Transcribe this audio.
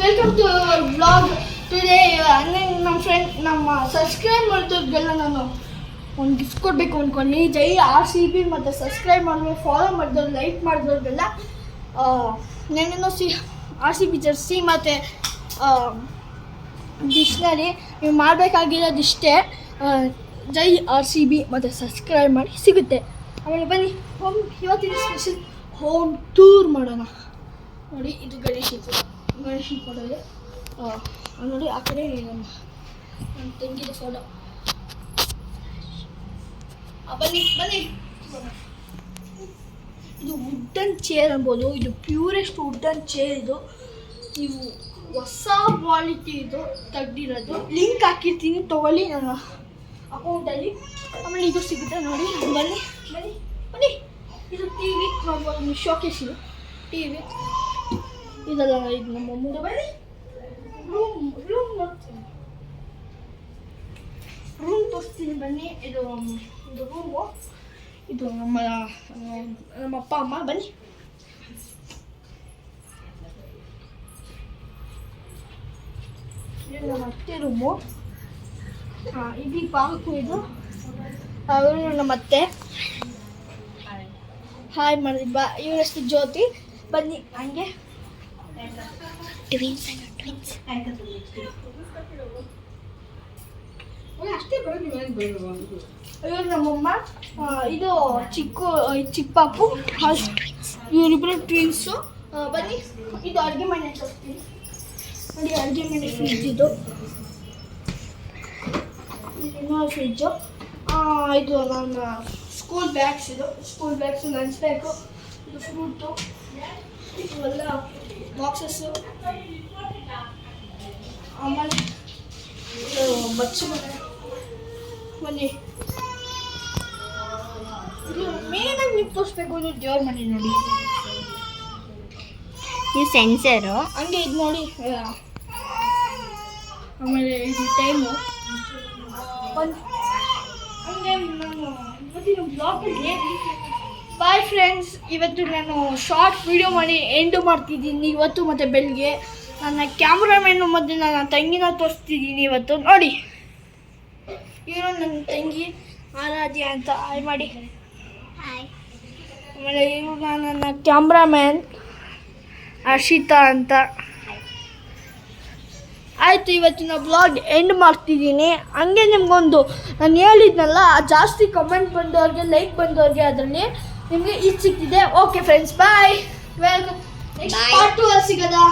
Welcome to vlog. Today ನಮ್ಮ friend ನಮ್ಮ subscribe ಮಾಡಿದವ್ರಿಗೆಲ್ಲ ನಾನು ಒಂದು ಗಿಫ್ಟ್ ಕೊಡಬೇಕು ಅಂದ್ಕೊಂಡು ಜೈ RCB ಮತ್ತು ಸಬ್ಸ್ಕ್ರೈಬ್ ಮಾಡಿದ್ರು ಫಾಲೋ ಮಾಡಿದವ್ರು ಲೈಕ್ ಮಾಡಿದವ್ರಿಗೆಲ್ಲ ನೆನ್ನೆನೋ RCB ಜರ್ಸಿ ಮತ್ತು ಡಿಕ್ಷ್ನರಿ ನೀವು ಮಾಡಬೇಕಾಗಿರೋದಿಷ್ಟೇ, ಜೈ RCB ಮತ್ತು ಸಬ್ಸ್ಕ್ರೈಬ್ ಮಾಡಿ ಸಿಗುತ್ತೆ. ಆಮೇಲೆ ಬನ್ನಿ ಇವತ್ತಿನ ಸ್ಪೆಷಲ್ ಹೋಮ್ ಟೂರ್ ಮಾಡೋಣ. ನೋಡಿ ಇದು ಗಣೇಶನ್ ಫೋಟೋ ನೋಡಿ, ಆ ಕಡೆ ನಮ್ಮ ತಂಗಿದ ಫೋಟೋ. ಬನ್ನಿ ಬನ್ನಿ. ಇದು ವುಡ್ಡನ್ ಚೇರ್ ಅನ್ಬೋದು, ಇದು ಪ್ಯೂರೆಸ್ಟ್ ವುಡ್ಡನ್ ಚೇರ್. ಇದು ನೀವು ಹೊಸ ಕ್ವಾಲಿಟಿ ಇದು ತೆಗ್ದಿರೋದು, ಲಿಂಕ್ ಹಾಕಿರ್ತೀನಿ ತೊಗೊಳ್ಳಿ ನನ್ನ ಅಕೌಂಟಲ್ಲಿ. ಆಮೇಲೆ ಇದು ಸಿಗುತ್ತೆ ನೋಡಿ. ಬನ್ನಿ ಬನ್ನಿ ಬನ್ನಿ. ಇದು ಟಿ ವಿ ನೋಡ್ಬೋದು, ಶೋಕೇಶ್ ಇದು ಟಿ ವಿ ಇದೆಲ್ಲ. ಇದು ನಮ್ಮ ಮುಂದೆ ಬನ್ನಿ. ರೂಮ್ ನೋಡ್ತೀನಿ, ರೂಮ್ ತೋರಿಸ್ತೀನಿ ಬನ್ನಿ. ಇದು ರೂಮು, ಇದು ನಮ್ಮ ಅಪ್ಪ ಅಮ್ಮ. ಬನ್ನಿ. ಇದು ನಮ್ಮ ಅತ್ತೆ ರೂಮು. ಇದು ಪಾಕು. ಇದು ಅವರು ನಮ್ಮ ಅತ್ತೆ. ಹಾಯ್ ಮಾಡಿ ಇವರಷ್ಟು ಜ್ಯೋತಿ. ಬನ್ನಿ ಹಂಗೆ. ಇವರು ನಮ್ಮಮ್ಮ. ಇದು ಚಿಕ್ಕ ಪಾಪು. ಇವರಿಬ್ಬರು ಟ್ವಿನ್ಸು. ಬನ್ನಿ. ಇದು ಅಡುಗೆ ಮನೆ ತೋರಿಸ್ತೀನಿ ನೋಡಿ. ಅಡುಗೆ ಮನೆ ಫ್ರಿಜ್ ಇದು. ಇನ್ನೊಂದು ಫ್ರಿಜ್ಜು. ಇದು ನನ್ನ ಸ್ಕೂಲ್ ಬ್ಯಾಗ್ಸ್. ಇದು ಸ್ಕೂಲ್ ಬ್ಯಾಗ್ಸು, ಲಂಚ್ ಬ್ಯಾಗು, ಇದು ಫ್ರೂಟು, ಇವೆಲ್ಲ ಬಾಕ್ಸಸ್ಸು. ಆಮೇಲೆ ಇದು ಬಚ್ಚು ಮನೆ. ಬನ್ನಿ. ಇದು ಮೇನಾಗಿ ನೀವು ತೋರಿಸ್ಬೇಕು ಅಂದ್ರೆ ದೇವ್ರ ಮನೆ ನೋಡಿ. ನೀವು ಸೆನ್ಸರು ಹಂಗೆ ಇದು ನೋಡಿ. ಆಮೇಲೆ ಇದು ಟೈಮು. ಹಂಗೆ ನಾನು ಇವತ್ತಿನ ಬ್ಲಾಗಲ್ಲಿ ಬಾಯ್ ಫ್ರೆಂಡ್ಸ್. ಇವತ್ತು ನಾನು ಶಾರ್ಟ್ ವಿಡಿಯೋ ಮಾಡಿ ಎಂಡು ಮಾಡ್ತಿದ್ದೀನಿ ಇವತ್ತು. ಮತ್ತು ಬೆಳಗ್ಗೆ ನನ್ನ ಕ್ಯಾಮ್ರಾಮ್ಯಾನು ಮತ್ತು ನನ್ನ ತಂಗಿನ ತೋರಿಸ್ತಿದ್ದೀನಿ ಇವತ್ತು ನೋಡಿ. ಇವರು ನನ್ನ ತಂಗಿ ಆರಾಧ್ಯ ಅಂತ. ಹಾಯ್ ಮಾಡಿ. ಆಮೇಲೆ ಇವರು ನನ್ನ ಕ್ಯಾಮ್ರಾಮ್ಯಾನ್ ಹರ್ಷಿತಾ ಅಂತ. ಆಯಿತು, ಇವತ್ತಿನ ಬ್ಲಾಗ್ ಎಂಡ್ ಮಾಡ್ತಿದ್ದೀನಿ. ಹಂಗೆ ನಿಮ್ಗೊಂದು ನಾನು ಹೇಳಿದ್ನಲ್ಲ, ಜಾಸ್ತಿ ಕಮೆಂಟ್ ಬಂದವ್ರಿಗೆ, ಲೈಕ್ ಬಂದವ್ರಿಗೆ ಅದರಲ್ಲಿ ನಿಮಗೆ ಇದು ಸಿಗ್ತಿದೆ. ಓಕೆ ಫ್ರೆಂಡ್ಸ್, ಬಾಯ್. ವೆಲ್ಕಮ್. ನೆಕ್ಸ್ಟ್ ಪಾರ್ಟ್ 2 ಅಲ್ಲಿ ಸಿಗೋದಾ.